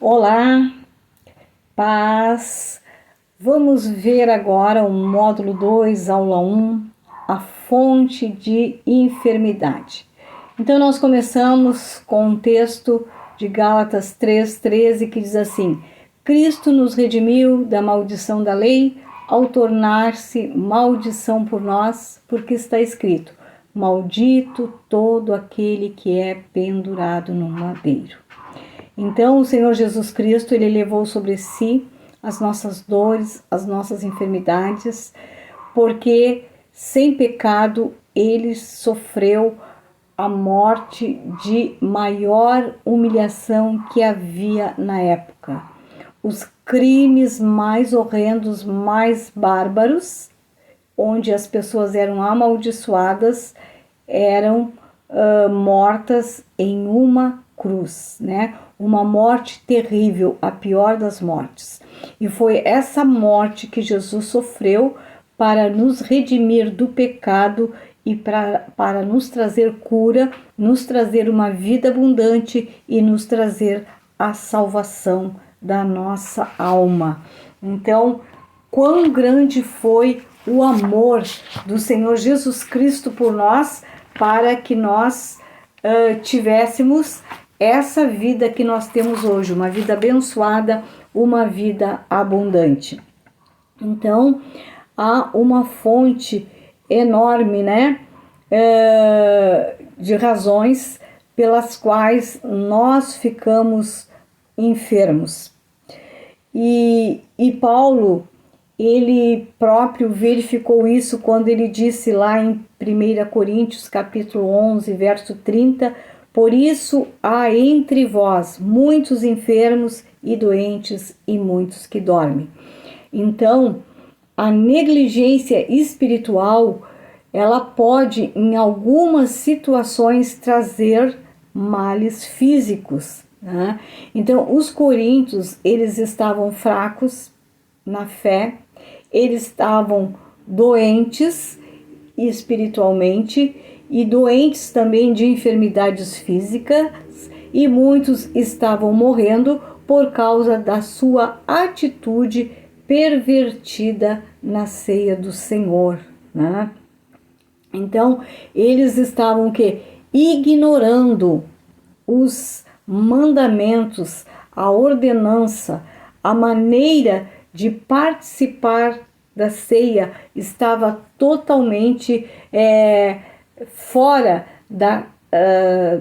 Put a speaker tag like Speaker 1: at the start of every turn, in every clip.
Speaker 1: Olá, paz. Vamos ver agora o módulo 2, aula 1, a fonte de enfermidade. Então, nós começamos com um texto de Gálatas 3:13 que diz assim: Cristo nos redimiu da maldição da lei ao tornar-se maldição por nós, porque está escrito: maldito todo aquele que é pendurado no madeiro. Então, o Senhor Jesus Cristo, Ele levou sobre si as nossas dores, as nossas enfermidades, porque sem pecado Ele sofreu a morte de maior humilhação que havia na época. Os crimes mais horrendos, mais bárbaros, onde as pessoas eram amaldiçoadas, eram mortas em uma cruz, né? Uma morte terrível, a pior das mortes. E foi essa morte que Jesus sofreu para nos redimir do pecado e para nos trazer cura, nos trazer uma vida abundante e nos trazer a salvação da nossa alma. Então, quão grande foi o amor do Senhor Jesus Cristo por nós, para que nós tivéssemos essa vida que nós temos hoje, uma vida abençoada, uma vida abundante. Então, há uma fonte enorme, né, de razões pelas quais nós ficamos enfermos. E Paulo, ele próprio verificou isso quando ele disse lá em 1 Coríntios capítulo 11, verso 30, por isso há entre vós muitos enfermos e doentes e muitos que dormem. Então, a negligência espiritual, ela pode em algumas situações trazer males físicos, né? Então, os coríntios, eles estavam fracos na fé, eles estavam doentes espiritualmente e doentes também de enfermidades físicas, e muitos estavam morrendo por causa da sua atitude pervertida na ceia do Senhor, né? Então, eles estavam ignorando os mandamentos, a ordenança, a maneira de participar da ceia estava totalmente fora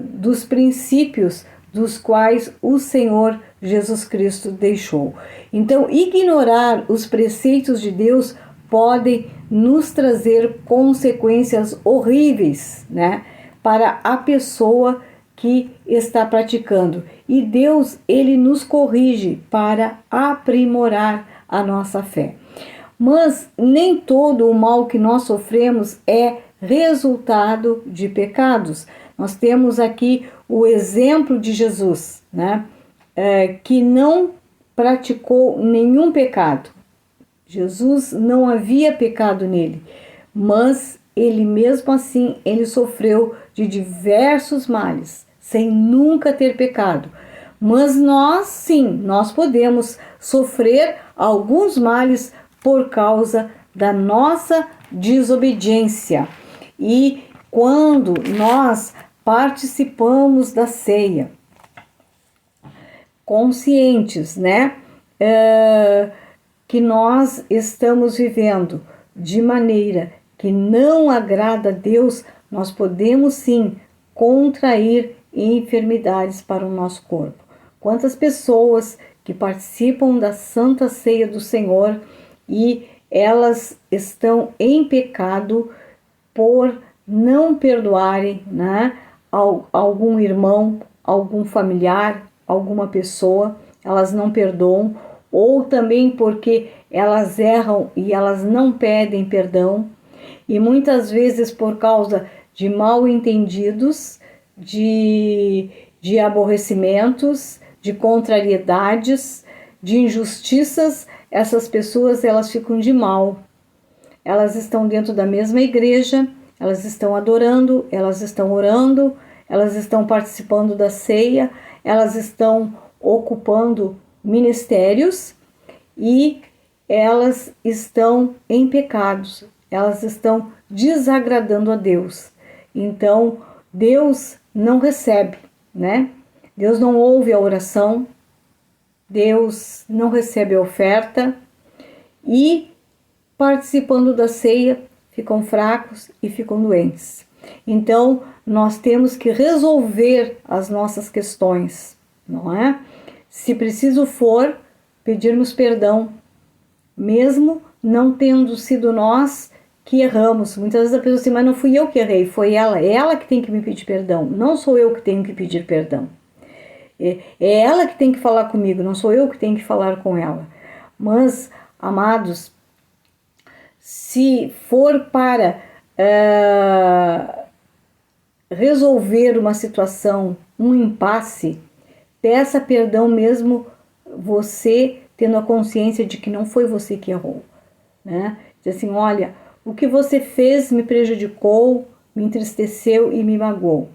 Speaker 1: dos princípios dos quais o Senhor Jesus Cristo deixou. Então, ignorar os preceitos de Deus pode nos trazer consequências horríveis, né, para a pessoa que está praticando. E Deus, Ele nos corrige para aprimorar a nossa fé. Mas nem todo o mal que nós sofremos é resultado de pecados. Nós temos aqui o exemplo de Jesus, né? Que não praticou nenhum pecado. Jesus não havia pecado nele, mas ele mesmo assim, ele sofreu de diversos males, sem nunca ter pecado. Mas nós, sim, nós podemos sofrer alguns males por causa da nossa desobediência. E quando nós participamos da ceia, conscientes, né, que nós estamos vivendo de maneira que não agrada a Deus, nós podemos sim contrair enfermidades para o nosso corpo. Quantas pessoas que participam da Santa Ceia do Senhor e elas estão em pecado por não perdoarem, né, algum irmão, algum familiar, alguma pessoa, elas não perdoam, ou também porque elas erram e elas não pedem perdão, e muitas vezes por causa de mal entendidos, de aborrecimentos, de contrariedades, de injustiças, essas pessoas elas ficam de mal. Elas estão dentro da mesma igreja, elas estão adorando, elas estão orando, elas estão participando da ceia, elas estão ocupando ministérios e elas estão em pecados, elas estão desagradando a Deus. Então, Deus não recebe, né? Deus não ouve a oração, Deus não recebe a oferta e, participando da ceia, ficam fracos e ficam doentes. Então, nós temos que resolver as nossas questões, não é? Se preciso for, pedirmos perdão, mesmo não tendo sido nós que erramos. Muitas vezes a pessoa diz, mas não fui eu que errei, foi ela. É ela que tem que me pedir perdão, não sou eu que tenho que pedir perdão. É ela que tem que falar comigo, não sou eu que tenho que falar com ela. Mas, amados, se for para resolver uma situação, um impasse, peça perdão mesmo você tendo a consciência de que não foi você que errou, né? Diz assim, olha, o que você fez me prejudicou, me entristeceu e me magoou.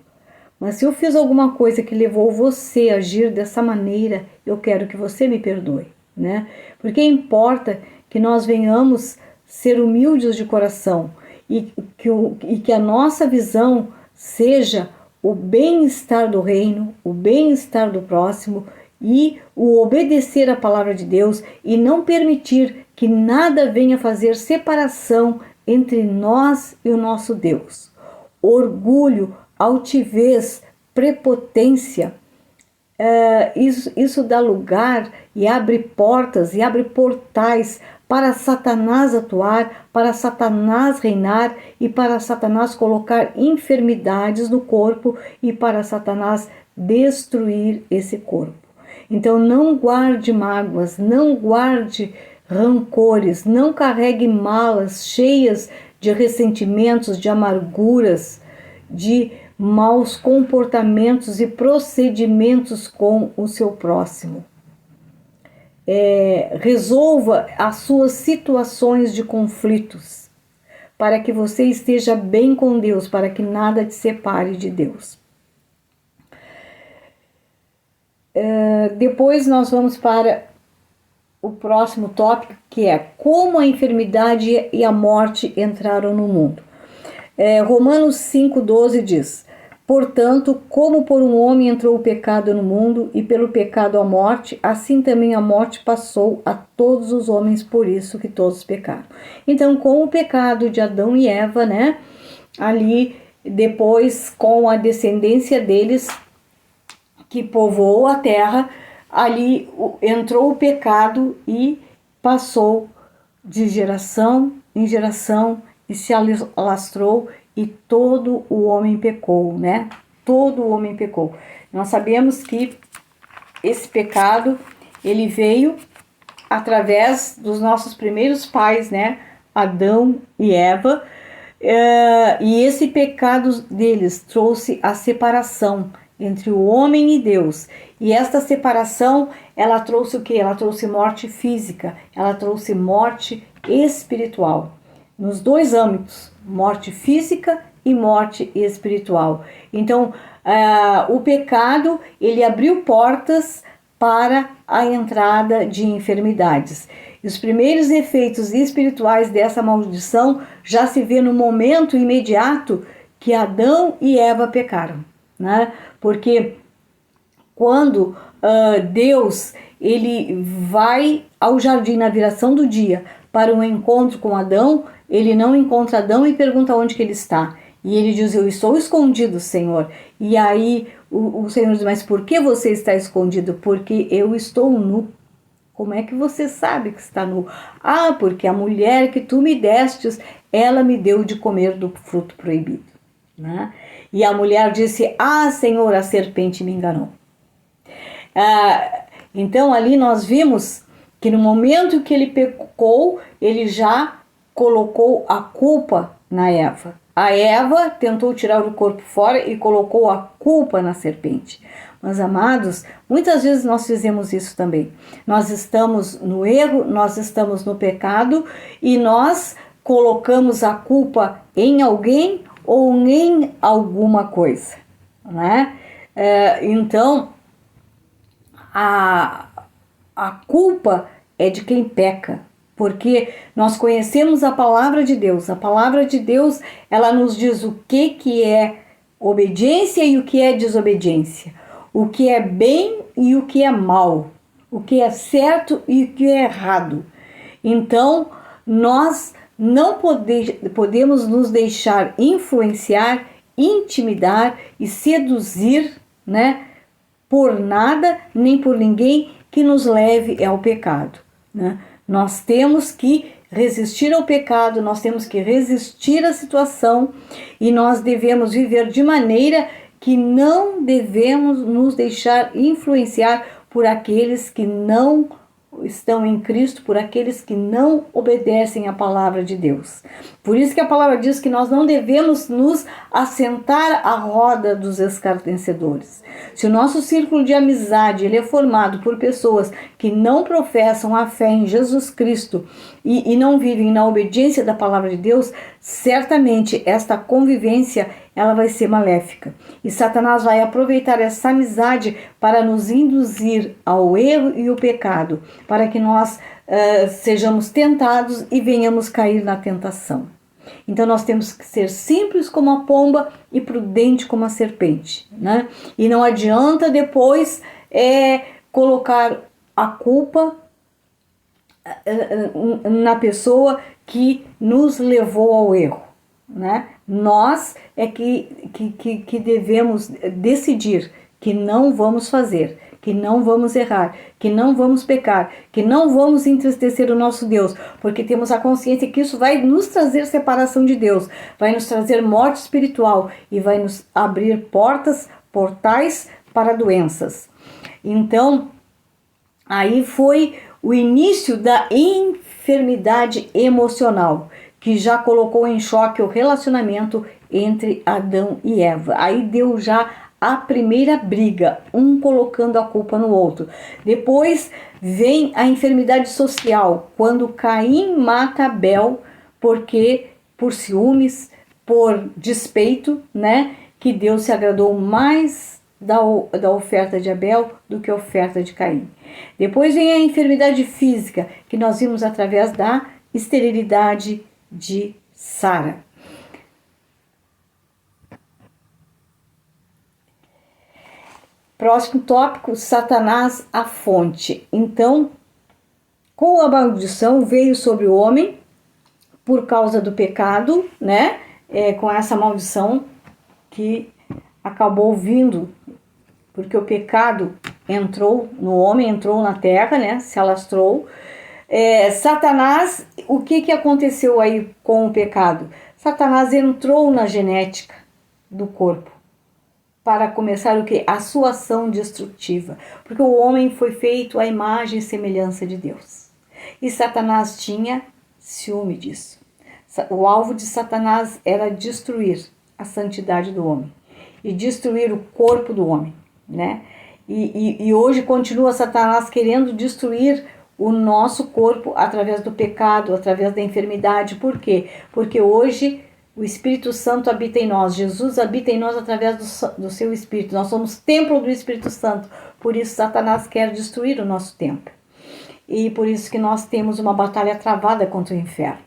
Speaker 1: Mas se eu fiz alguma coisa que levou você a agir dessa maneira, eu quero que você me perdoe, né? Porque importa que nós venhamos ser humildes de coração e que a nossa visão seja o bem-estar do reino, o bem-estar do próximo e o obedecer à palavra de Deus e não permitir que nada venha fazer separação entre nós e o nosso Deus. Orgulho, altivez, prepotência, isso dá lugar e abre portas e abre portais para Satanás atuar, para Satanás reinar e para Satanás colocar enfermidades no corpo e para Satanás destruir esse corpo. Então não guarde mágoas, não guarde rancores, não carregue malas cheias de ressentimentos, de amarguras, de maus comportamentos e procedimentos com o seu próximo. Resolva as suas situações de conflitos, para que você esteja bem com Deus, para que nada te separe de Deus. Depois nós vamos para o próximo tópico, que é como a enfermidade e a morte entraram no mundo. Romanos 5,12 diz, portanto, como por um homem entrou o pecado no mundo e pelo pecado a morte, assim também a morte passou a todos os homens, por isso que todos pecaram. Então, com o pecado de Adão e Eva, né, ali depois com a descendência deles que povoou a terra, ali entrou o pecado e passou de geração em geração e se alastrou e todo o homem pecou, né? Todo o homem pecou. Nós sabemos que esse pecado, ele veio através dos nossos primeiros pais, né? Adão e Eva, e esse pecado deles trouxe a separação entre o homem e Deus. E esta separação, ela trouxe o quê? Ela trouxe morte física, ela trouxe morte espiritual. Nos dois âmbitos, morte física e morte espiritual. Então, o pecado, ele abriu portas para a entrada de enfermidades. E os primeiros efeitos espirituais dessa maldição já se vê no momento imediato que Adão e Eva pecaram, né? Porque quando Deus ele vai ao jardim na viração do dia para um encontro com Adão, ele não encontra Adão e pergunta onde que ele está. E ele diz, eu estou escondido, Senhor. E aí o Senhor diz, mas por que você está escondido? Porque eu estou nu. Como é que você sabe que está nu? Ah, porque a mulher que tu me destes, ela me deu de comer do fruto proibido, né? E a mulher disse, ah, Senhor, a serpente me enganou. Então ali nós vimos que no momento que ele pecou, ele já colocou a culpa na Eva. A Eva tentou tirar o corpo fora e colocou a culpa na serpente. Mas, amados, muitas vezes nós fizemos isso também. Nós estamos no erro, nós estamos no pecado e nós colocamos a culpa em alguém ou em alguma coisa, né? Então, a, a culpa é de quem peca, porque nós conhecemos a palavra de Deus. A palavra de Deus, ela nos diz o que é obediência e o que é desobediência, o que é bem e o que é mal, o que é certo e o que é errado. Então, nós não podemos nos deixar influenciar, intimidar e seduzir, né, por nada nem por ninguém que nos leve ao pecado, né? Nós temos que resistir ao pecado, nós temos que resistir à situação e nós devemos viver de maneira que não devemos nos deixar influenciar por aqueles que não estão em Cristo, por aqueles que não obedecem à palavra de Deus. Por isso que a palavra diz que nós não devemos nos assentar à roda dos escarnecedores. Se o nosso círculo de amizade ele é formado por pessoas que não professam a fé em Jesus Cristo e não vivem na obediência da palavra de Deus, certamente esta convivência ela vai ser maléfica. E Satanás vai aproveitar essa amizade para nos induzir ao erro e ao pecado, para que nós sejamos tentados e venhamos cair na tentação. Então nós temos que ser simples como a pomba e prudente como a serpente, né? E não adianta depois colocar a culpa na pessoa que nos levou ao erro, né? Nós é que devemos decidir que não vamos fazer, que não vamos errar, que não vamos pecar, que não vamos entristecer o nosso Deus, porque temos a consciência que isso vai nos trazer separação de Deus, vai nos trazer morte espiritual e vai nos abrir portais para doenças. Então, aí foi o início da enfermidade emocional, que já colocou em choque o relacionamento entre Adão e Eva. Aí deu já a primeira briga, um colocando a culpa no outro. Depois vem a enfermidade social, quando Caim mata Abel, porque por ciúmes, por despeito, né, que Deus se agradou mais da oferta de Abel do que a oferta de Caim. Depois vem a enfermidade física, que nós vimos através da esterilidade de Sara. Próximo tópico, Satanás, a fonte. Então, com a maldição veio sobre o homem por causa do pecado, né? Com essa maldição que acabou vindo, porque o pecado entrou no homem, entrou na terra, né? Se alastrou. Satanás, o que aconteceu aí com o pecado? Satanás entrou na genética do corpo para começar o que? A sua ação destrutiva, porque o homem foi feito à imagem e semelhança de Deus. E Satanás tinha ciúme disso. O alvo de Satanás era destruir a santidade do homem e destruir o corpo do homem, né? E hoje continua Satanás querendo destruir o nosso corpo através do pecado, através da enfermidade. Por quê? Porque hoje o Espírito Santo habita em nós. Jesus habita em nós através do seu Espírito. Nós somos templo do Espírito Santo. Por isso Satanás quer destruir o nosso templo. E por isso que nós temos uma batalha travada contra o inferno.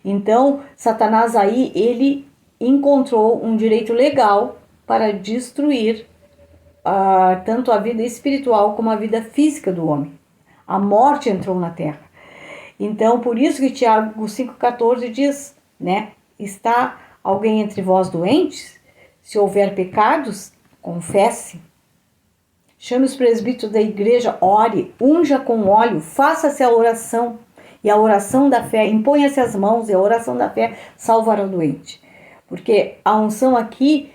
Speaker 1: Então, Satanás aí, ele encontrou um direito legal para destruir tanto a vida espiritual como a vida física do homem. A morte entrou na terra. Então, por isso que Tiago 5,14 diz, né? Está alguém entre vós doentes? Se houver pecados, confesse. Chame os presbíteros da igreja, ore, unja com óleo, faça-se a oração. E a oração da fé, imponha-se as mãos, e a oração da fé salvará o doente. Porque a unção aqui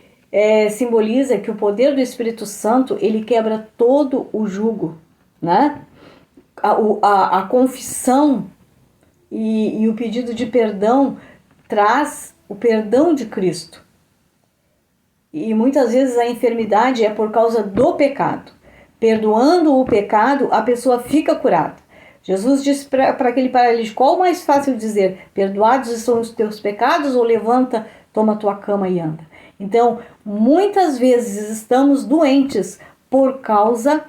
Speaker 1: simboliza que o poder do Espírito Santo, ele quebra todo o jugo, né? A confissão e o pedido de perdão traz o perdão de Cristo. E muitas vezes a enfermidade é por causa do pecado. Perdoando o pecado, a pessoa fica curada. Jesus disse para aquele paralítico: qual o mais fácil dizer? Perdoados são os teus pecados, ou levanta, toma tua cama e anda? Então, muitas vezes estamos doentes por causa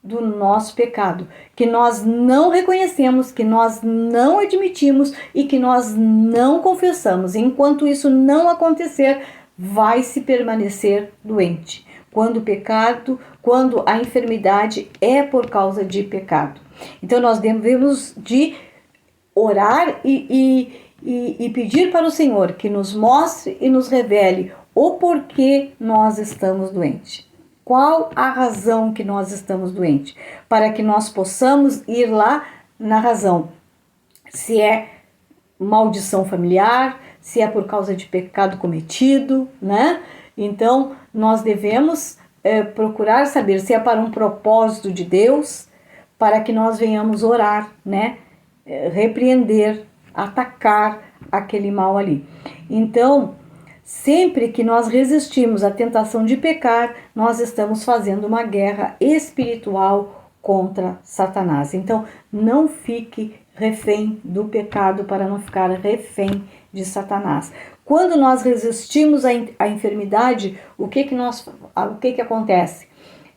Speaker 1: do nosso pecado, que nós não reconhecemos, que nós não admitimos e que nós não confessamos. Enquanto isso não acontecer, vai se permanecer doente. Quando o pecado, quando a enfermidade é por causa de pecado. Então nós devemos de orar e pedir para o Senhor que nos mostre e nos revele o porquê nós estamos doentes. Qual a razão que nós estamos doentes? Para que nós possamos ir lá na razão. Se é maldição familiar, se é por causa de pecado cometido, né? Então, nós devemos procurar saber se é para um propósito de Deus, para que nós venhamos orar, né? Repreender, atacar aquele mal ali. Então, sempre que nós resistimos à tentação de pecar, nós estamos fazendo uma guerra espiritual contra Satanás. Então, não fique refém do pecado para não ficar refém de Satanás. Quando nós resistimos à enfermidade, o que acontece?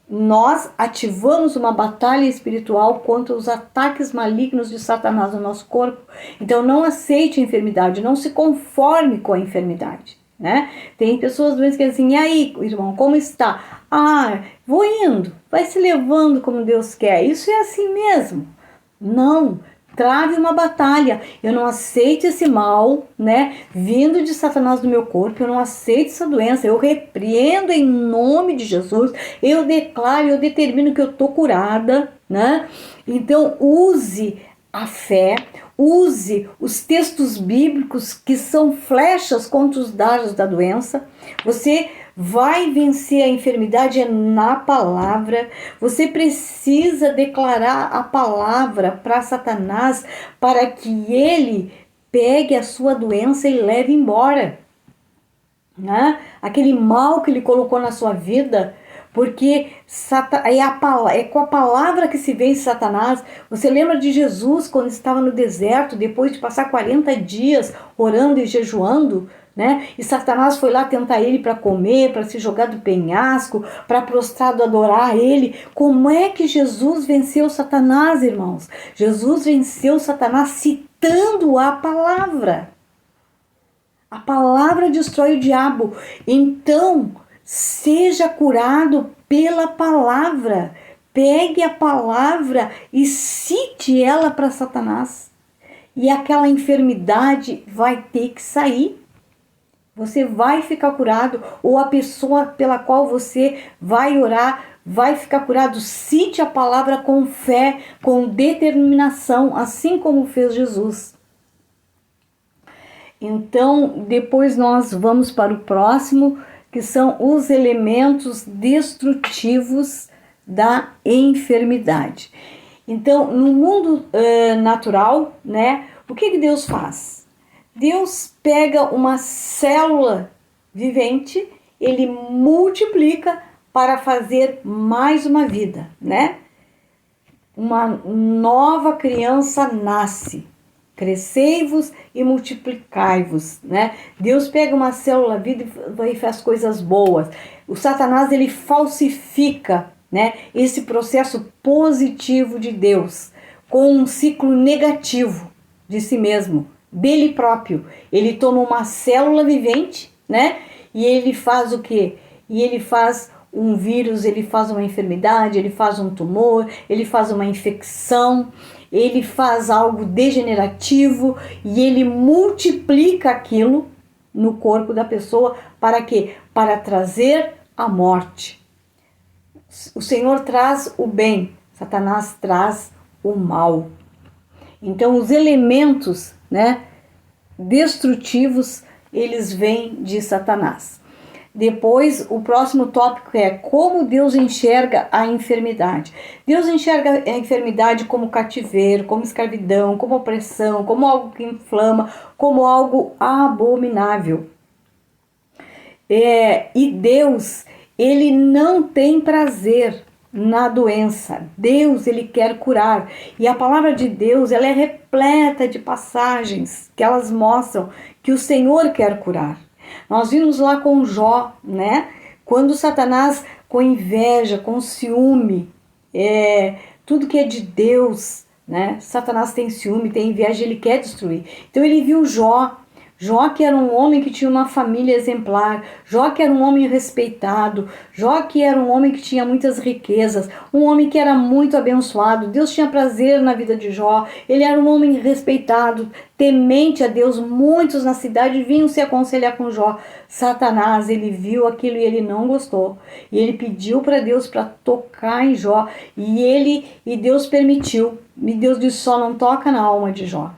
Speaker 1: Nós ativamos uma batalha espiritual contra os ataques malignos de Satanás no nosso corpo. Então não aceite a enfermidade, não se conforme com a enfermidade, né? Tem pessoas doentes que dizem assim, e aí, irmão, como está? Ah, vou indo, vai se levando como Deus quer. Isso é assim mesmo. Não, trave uma batalha. Eu não aceito esse mal, né, vindo de Satanás no meu corpo. Eu não aceito essa doença. Eu repreendo em nome de Jesus. Eu declaro, eu determino que eu estou curada, né? Então use a fé, use os textos bíblicos que são flechas contra os dardos da doença. Você vai vencer a enfermidade na palavra. Você precisa declarar a palavra para Satanás para que ele pegue a sua doença e leve embora, né? Aquele mal que ele colocou na sua vida. Porque é com a palavra que se vence Satanás. Você lembra de Jesus quando estava no deserto, depois de passar 40 dias orando e jejuando, né? E Satanás foi lá tentar ele para comer, para se jogar do penhasco, para prostrado adorar ele. Como é que Jesus venceu Satanás, irmãos? Jesus venceu Satanás citando a palavra. A palavra destrói o diabo. Então, seja curado pela palavra. Pegue a palavra e cite ela para Satanás. E aquela enfermidade vai ter que sair. Você vai ficar curado, ou a pessoa pela qual você vai orar vai ficar curado. Cite a palavra com fé, com determinação, assim como fez Jesus. Então, depois nós vamos para o próximo, que são os elementos destrutivos da enfermidade. Então, no mundo natural, né, o que Deus faz? Deus pega uma célula vivente, ele multiplica para fazer mais uma vida, né? Uma nova criança nasce. Crescei-vos e multiplicai-vos, né? Deus pega uma célula viva e faz coisas boas. O Satanás, ele falsifica, né, esse processo positivo de Deus com um ciclo negativo de si mesmo, dele próprio. Ele toma uma célula vivente, né? E ele faz o quê? E ele faz um vírus, ele faz uma enfermidade, ele faz um tumor, ele faz uma infecção, ele faz algo degenerativo e ele multiplica aquilo no corpo da pessoa para quê? Para trazer a morte. O Senhor traz o bem, Satanás traz o mal. Então os elementos, né, destrutivos, eles vêm de Satanás. Depois, o próximo tópico é como Deus enxerga a enfermidade. Deus enxerga a enfermidade como cativeiro, como escravidão, como opressão, como algo que inflama, como algo abominável. E Deus, ele não tem prazer na doença. Deus, ele quer curar. E a palavra de Deus, ela é repleta de passagens que elas mostram que o Senhor quer curar. Nós vimos lá com Jó, né? Quando Satanás, com inveja, com ciúme, tudo que é de Deus, né? Satanás tem ciúme, tem inveja, ele quer destruir. Então ele viu Jó. Jó, que era um homem que tinha uma família exemplar, Jó, que era um homem respeitado, Jó, que era um homem que tinha muitas riquezas, um homem que era muito abençoado. Deus tinha prazer na vida de Jó, ele era um homem respeitado, temente a Deus. Muitos na cidade vinham se aconselhar com Jó. Satanás, ele viu aquilo e ele não gostou, e ele pediu para Deus para tocar em Jó, e Deus permitiu, e Deus disse: só não toca na alma de Jó.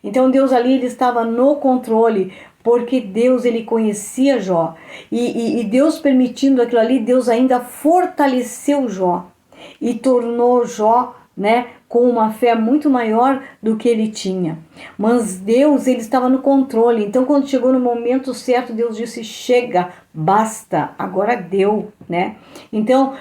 Speaker 1: Então Deus ali, ele estava no controle, porque Deus, ele conhecia Jó. E Deus permitindo aquilo ali, Deus ainda fortaleceu Jó e tornou Jó, né, com uma fé muito maior do que ele tinha. Mas Deus, ele estava no controle. Então quando chegou no momento certo, Deus disse: chega, basta, agora deu, né? Então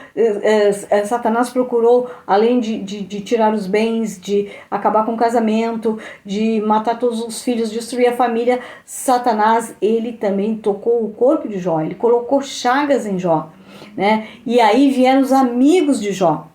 Speaker 1: Satanás procurou, além de tirar os bens, de acabar com o casamento, de matar todos os filhos, destruir a família. Satanás, ele também tocou o corpo de Jó, ele colocou chagas em Jó, né? E aí vieram os amigos de Jó,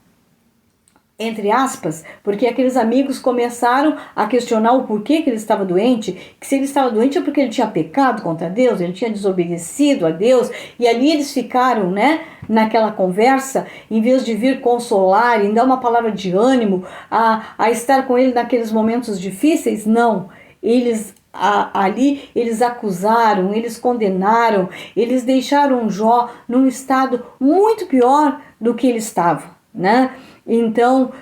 Speaker 1: entre aspas, porque aqueles amigos começaram a questionar o porquê que ele estava doente, que se ele estava doente é porque ele tinha pecado contra Deus, ele tinha desobedecido a Deus, e ali eles ficaram, né, naquela conversa, em vez de vir consolar, em dar uma palavra de ânimo, a estar com ele naqueles momentos difíceis. Não, ali eles acusaram, eles condenaram, eles deixaram Jó num estado muito pior do que ele estava, né? Então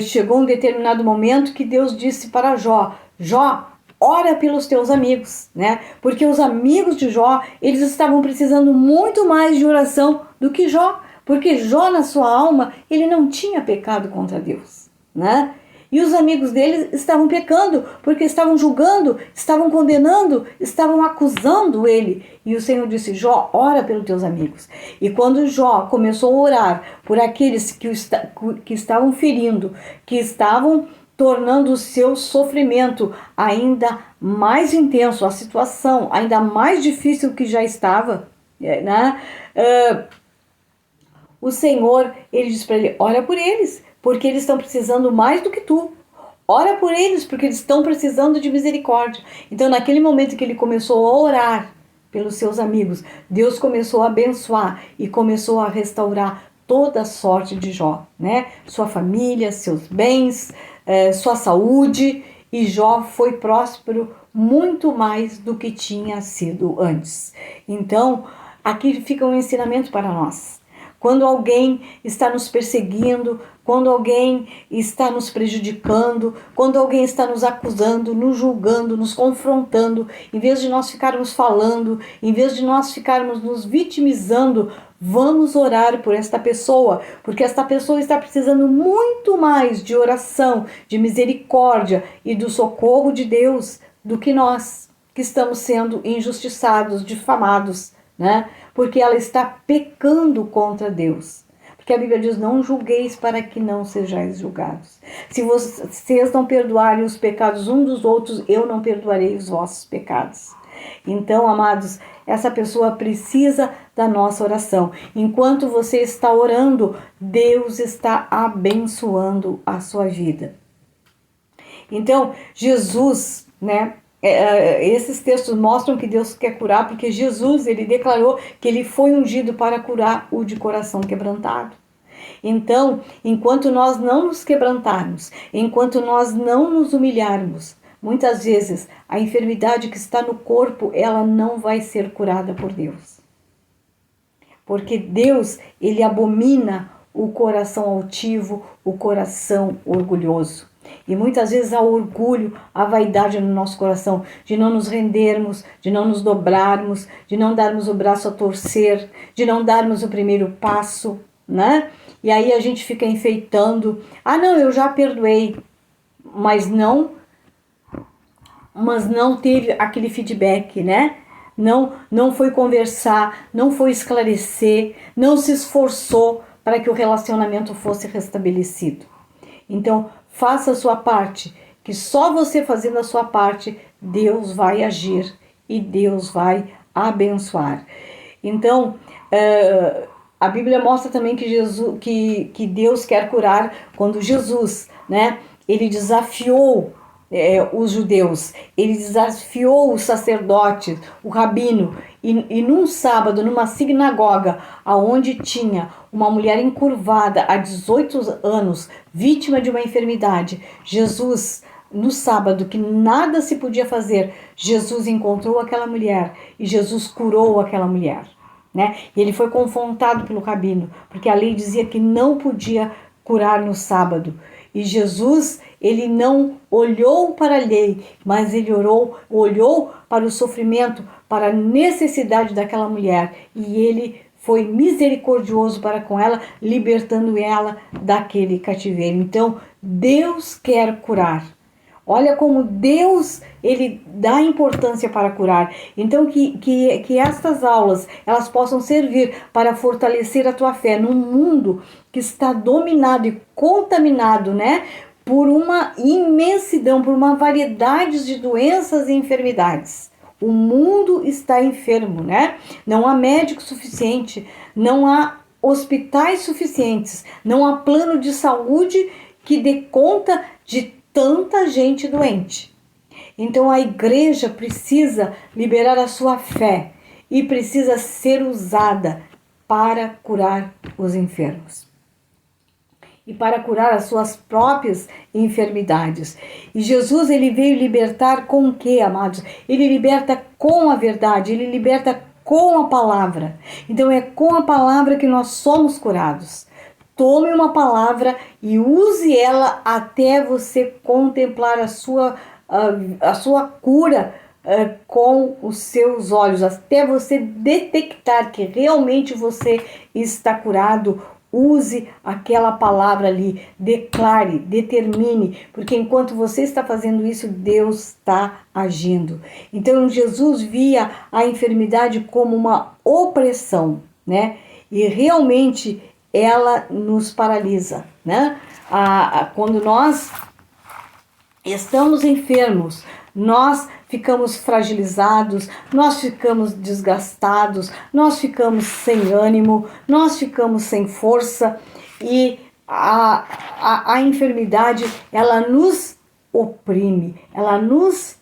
Speaker 1: chegou um determinado momento que Deus disse para Jó: Jó, ora pelos teus amigos, né? Porque os amigos de Jó, eles estavam precisando muito mais de oração do que Jó, porque Jó, na sua alma, ele não tinha pecado contra Deus, né? E os amigos dele estavam pecando, porque estavam julgando, estavam condenando, estavam acusando ele. E o Senhor disse: Jó, ora pelos teus amigos. E quando Jó começou a orar por aqueles que estavam ferindo, que estavam tornando o seu sofrimento ainda mais intenso, a situação ainda mais difícil que já estava, né? O Senhor, ele disse para ele: ora por eles, porque eles estão precisando mais do que tu. Ora por eles, porque eles estão precisando de misericórdia. Então, naquele momento que ele começou a orar pelos seus amigos, Deus começou a abençoar e começou a restaurar toda a sorte de Jó, né? Sua família, seus bens, sua saúde, e Jó foi próspero muito mais do que tinha sido antes. Então, aqui fica um ensinamento para nós. Quando alguém está nos perseguindo, quando alguém está nos prejudicando, quando alguém está nos acusando, nos julgando, nos confrontando, em vez de nós ficarmos falando, em vez de nós ficarmos nos vitimizando, vamos orar por esta pessoa, porque esta pessoa está precisando muito mais de oração, de misericórdia e do socorro de Deus do que nós, que estamos sendo injustiçados, difamados, né? Porque ela está pecando contra Deus. Porque a Bíblia diz: não julgueis para que não sejais julgados. Se vocês não perdoarem os pecados uns dos outros, eu não perdoarei os vossos pecados. Então, amados, essa pessoa precisa da nossa oração. Enquanto você está orando, Deus está abençoando a sua vida. Então, Jesus, né? Esses textos mostram que Deus quer curar, porque Jesus, ele declarou que ele foi ungido para curar o de coração quebrantado. Então, enquanto nós não nos quebrantarmos, enquanto nós não nos humilharmos, muitas vezes a enfermidade que está no corpo, ela não vai ser curada por Deus. Porque Deus, ele abomina o coração altivo, o coração orgulhoso. E muitas vezes há orgulho, há vaidade no nosso coração, de não nos rendermos, de não nos dobrarmos, de não darmos o braço a torcer, de não darmos o primeiro passo, né? E aí a gente fica enfeitando: ah, não, eu já perdoei, mas não teve aquele feedback, né? Não foi conversar, não foi esclarecer, não se esforçou para que o relacionamento fosse restabelecido. Então, faça a sua parte, que só você fazendo a sua parte, Deus vai agir e Deus vai abençoar. Então, a Bíblia mostra também que Deus quer curar quando Jesus, né, ele desafiou os judeus, ele desafiou os sacerdotes, o rabino, e num sábado, numa sinagoga, aonde tinha uma mulher encurvada há 18 anos, vítima de uma enfermidade, Jesus, no sábado, que nada se podia fazer, Jesus encontrou aquela mulher e Jesus curou aquela mulher, né? E ele foi confrontado pelo rabino, porque a lei dizia que não podia curar no sábado. E Jesus, ele não olhou para a lei, mas ele olhou para o sofrimento, para a necessidade daquela mulher. E ele foi misericordioso para com ela, libertando ela daquele cativeiro. Então, Deus quer curar. Olha como Deus, ele dá importância para curar. Então que estas aulas, elas possam servir para fortalecer a tua fé num mundo que está dominado e contaminado, né, por uma imensidão, por uma variedade de doenças e enfermidades. O mundo está enfermo, né? Não há médico suficiente, não há hospitais suficientes, não há plano de saúde que dê conta de tanta gente doente. Então a igreja precisa liberar a sua fé e precisa ser usada para curar os enfermos e para curar as suas próprias enfermidades. E Jesus, ele veio libertar com o quê, amados? Ele liberta com a verdade, ele liberta com a palavra. Então é com a palavra que nós somos curados. Tome uma palavra e use ela até você contemplar a sua cura com os seus olhos, até você detectar que realmente você está curado. Use aquela palavra ali, declare, determine, porque enquanto você está fazendo isso, Deus está agindo. Então Jesus via a enfermidade como uma opressão, né? E realmente ela nos paralisa, né? Quando nós estamos enfermos, nós ficamos fragilizados, nós ficamos desgastados, nós ficamos sem ânimo, nós ficamos sem força, e a enfermidade, ela nos oprime, ela nos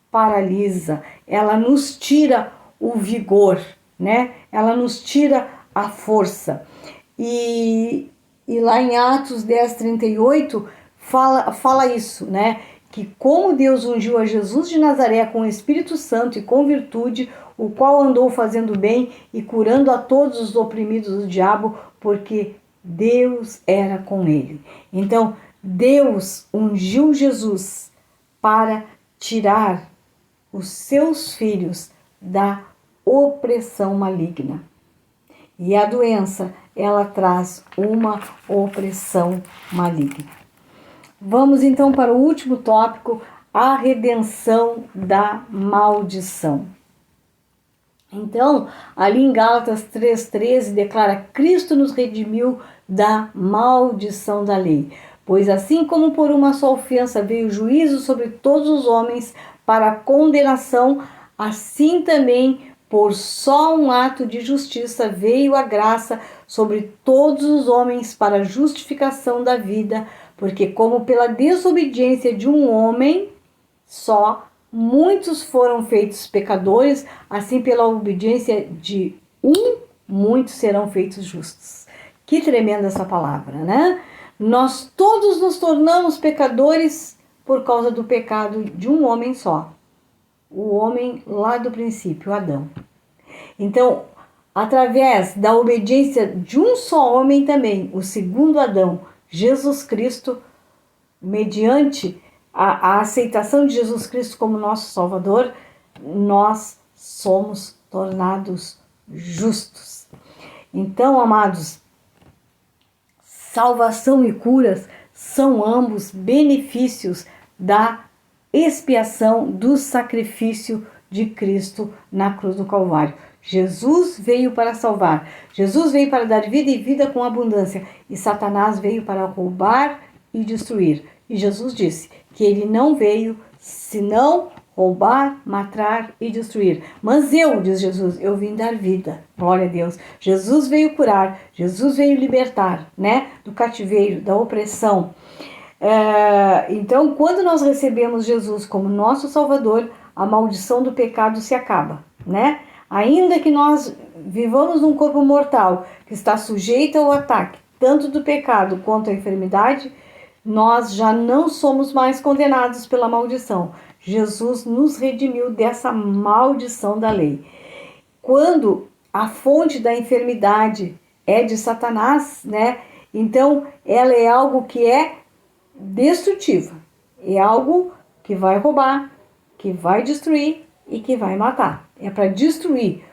Speaker 1: paralisa, ela nos tira o vigor, né? Ela nos tira a força. E lá em Atos 10:38 fala isso, né? Que como Deus ungiu a Jesus de Nazaré com o Espírito Santo e com virtude, o qual andou fazendo bem e curando a todos os oprimidos do diabo, porque Deus era com ele. Então, Deus ungiu Jesus para tirar os seus filhos da opressão maligna. E a doença, ela traz uma opressão maligna. Vamos então para o último tópico, a redenção da maldição. Então, ali em Gálatas 3:13 declara: Cristo nos redimiu da maldição da lei. Pois assim como por uma só ofensa veio o juízo sobre todos os homens para a condenação, assim também por só um ato de justiça veio a graça sobre todos os homens para a justificação da vida, porque como pela desobediência de um homem só, muitos foram feitos pecadores, assim pela obediência de um, muitos serão feitos justos. Que tremenda essa palavra, né? Nós todos nos tornamos pecadores por causa do pecado de um homem só. O homem lá do princípio, Adão. Então, através da obediência de um só homem também, o segundo Adão, Jesus Cristo, mediante a aceitação de Jesus Cristo como nosso Salvador, nós somos tornados justos. Então, amados, salvação e curas são ambos benefícios da expiação do sacrifício de Cristo na cruz do Calvário. Jesus veio para salvar, Jesus veio para dar vida e vida com abundância, e Satanás veio para roubar e destruir. E Jesus disse que ele não veio senão roubar, matar e destruir. Mas eu, diz Jesus, eu vim dar vida. Glória a Deus. Jesus veio curar, Jesus veio libertar, né? Do cativeiro, da opressão. Então, quando nós recebemos Jesus como nosso Salvador, a maldição do pecado se acaba, né? Ainda que nós vivamos num corpo mortal que está sujeito ao ataque tanto do pecado quanto à enfermidade, nós já não somos mais condenados pela maldição. Jesus nos redimiu dessa maldição da lei. Quando a fonte da enfermidade é de Satanás, né? Então ela é algo que é destrutiva. É algo que vai roubar, que vai destruir e que vai matar. É para destruir.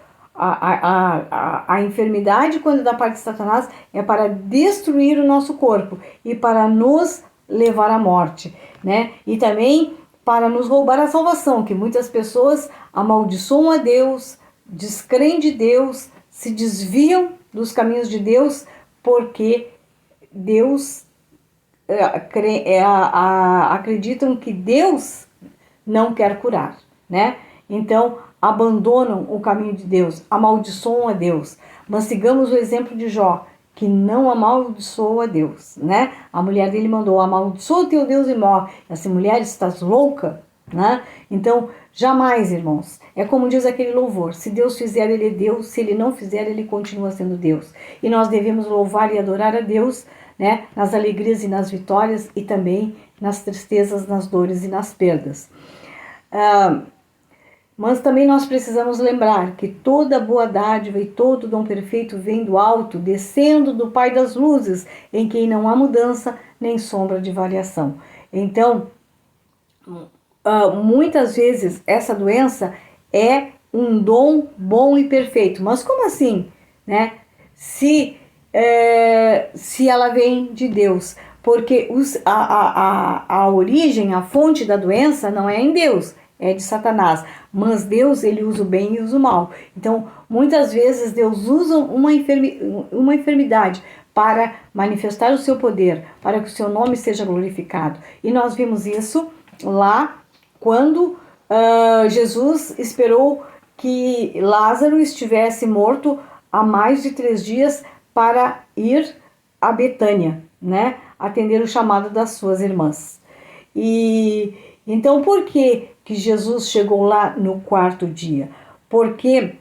Speaker 1: A enfermidade, quando é da parte de Satanás, é para destruir o nosso corpo e para nos levar à morte, né? E também para nos roubar a salvação, que muitas pessoas amaldiçoam a Deus, descreem de Deus, se desviam dos caminhos de Deus, porque Deus acreditam que Deus não quer curar, né? Então abandonam o caminho de Deus, amaldiçoam a Deus. Mas sigamos o exemplo de Jó, que não amaldiçoou a Deus, né? A mulher dele mandou: amaldiçoa o teu Deus e morre. Essa mulher, estás louca, né? Então, jamais, irmãos, é como diz aquele louvor: se Deus fizer, ele é Deus; se ele não fizer, ele continua sendo Deus. E nós devemos louvar e adorar a Deus, né? Nas alegrias e nas vitórias, e também nas tristezas, nas dores e nas perdas. Mas também nós precisamos lembrar que toda boa dádiva e todo dom perfeito vem do alto, descendo do Pai das luzes, em quem não há mudança nem sombra de variação. Então, muitas vezes essa doença é um dom bom e perfeito. Mas como assim, né? Se ela vem de Deus, porque a origem, a fonte da doença não é em Deus, é de Satanás. Mas Deus, ele usa o bem e usa o mal. Então, muitas vezes Deus usa uma enfermidade para manifestar o seu poder, para que o seu nome seja glorificado. E nós vimos isso lá quando Jesus esperou que Lázaro estivesse morto há mais de 3 dias para ir a Betânia, né? Atender o chamado das suas irmãs. E então, por que Jesus chegou lá no 4º dia? Porque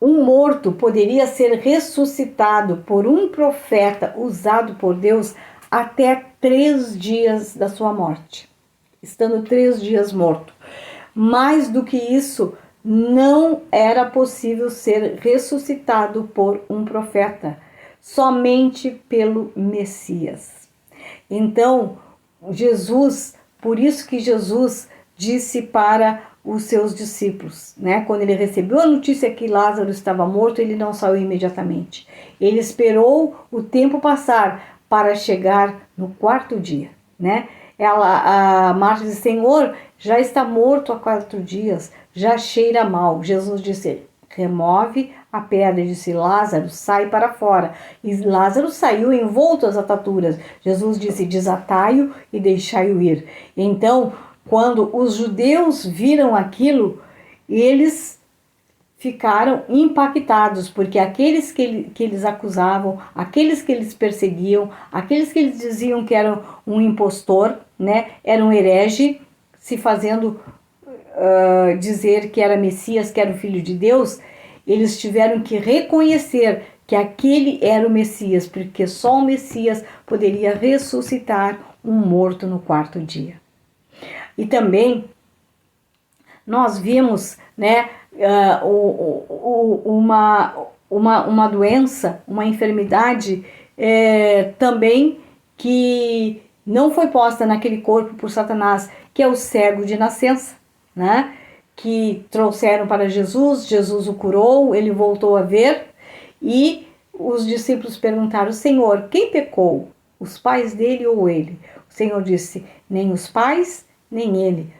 Speaker 1: um morto poderia ser ressuscitado por um profeta usado por Deus até 3 dias da sua morte, estando 3 dias morto. Mais do que isso, não era possível ser ressuscitado por um profeta, somente pelo Messias. Então, Jesus, por isso que Jesus disse para os seus discípulos, né? Quando ele recebeu a notícia que Lázaro estava morto, ele não saiu imediatamente. Ele esperou o tempo passar para chegar no 4º dia, né? A Marta disse: Senhor, já está morto há 4 dias, já cheira mal. Jesus disse: remove a pedra. E disse: Lázaro, sai para fora. E Lázaro saiu envolto às ataduras. Jesus disse: desatai-o e deixai-o ir. Então, quando os judeus viram aquilo, eles ficaram impactados, porque aqueles que eles acusavam, aqueles que eles perseguiam, aqueles que eles diziam que eram um impostor, né, era um herege, se fazendo dizer que era Messias, que era o Filho de Deus, eles tiveram que reconhecer que aquele era o Messias, porque só o Messias poderia ressuscitar um morto no 4º dia. E também nós vimos, né, uma doença, uma enfermidade também que não foi posta naquele corpo por Satanás, que é o cego de nascença, né? Que trouxeram para Jesus, Jesus o curou, ele voltou a ver, e os discípulos perguntaram: Senhor, quem pecou? Os pais dele ou ele? O Senhor disse: nem os pais, nem ele,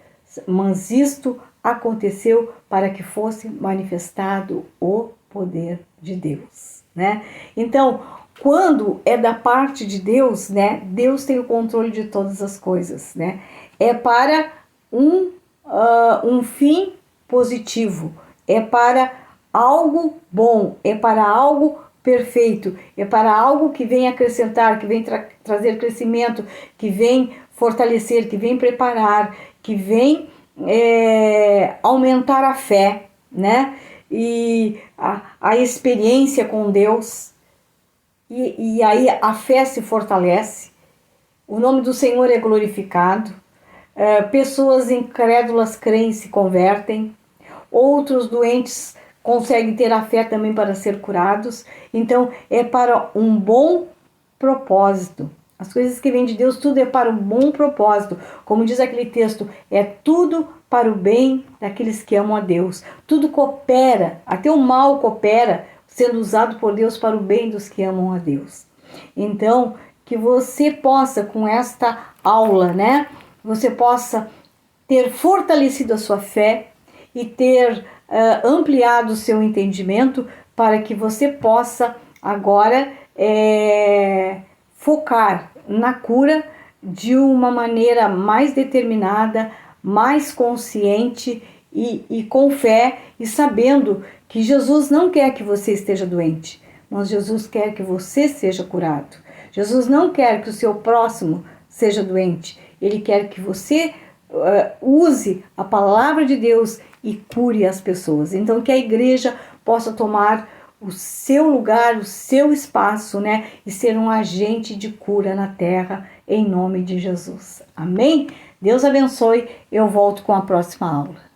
Speaker 1: mas isto aconteceu para que fosse manifestado o poder de Deus, né? Então, quando é da parte de Deus, né, Deus tem o controle de todas as coisas, né? é para um fim positivo, é para algo bom, é para algo perfeito, é para algo que vem acrescentar, que vem trazer crescimento, que vem fortalecer, que vem preparar, que vem aumentar a fé, né? E a experiência com Deus, e aí a fé se fortalece, o nome do Senhor é glorificado, pessoas incrédulas creem e se convertem, outros doentes conseguem ter a fé também para ser curados. Então é para um bom propósito. As coisas que vêm de Deus, tudo é para um bom propósito. Como diz aquele texto, é tudo para o bem daqueles que amam a Deus. Tudo coopera, até o mal coopera, sendo usado por Deus para o bem dos que amam a Deus. Então, que você possa, com esta aula, né, você possa ter fortalecido a sua fé e ter ampliado o seu entendimento para que você possa agora focar na cura de uma maneira mais determinada, mais consciente e com fé, e sabendo que Jesus não quer que você esteja doente, mas Jesus quer que você seja curado. Jesus não quer que o seu próximo seja doente, ele quer que você use a palavra de Deus e cure as pessoas. Então que a igreja possa tomar o seu lugar, o seu espaço, né? E ser um agente de cura na terra, em nome de Jesus. Amém? Deus abençoe. Eu volto com a próxima aula.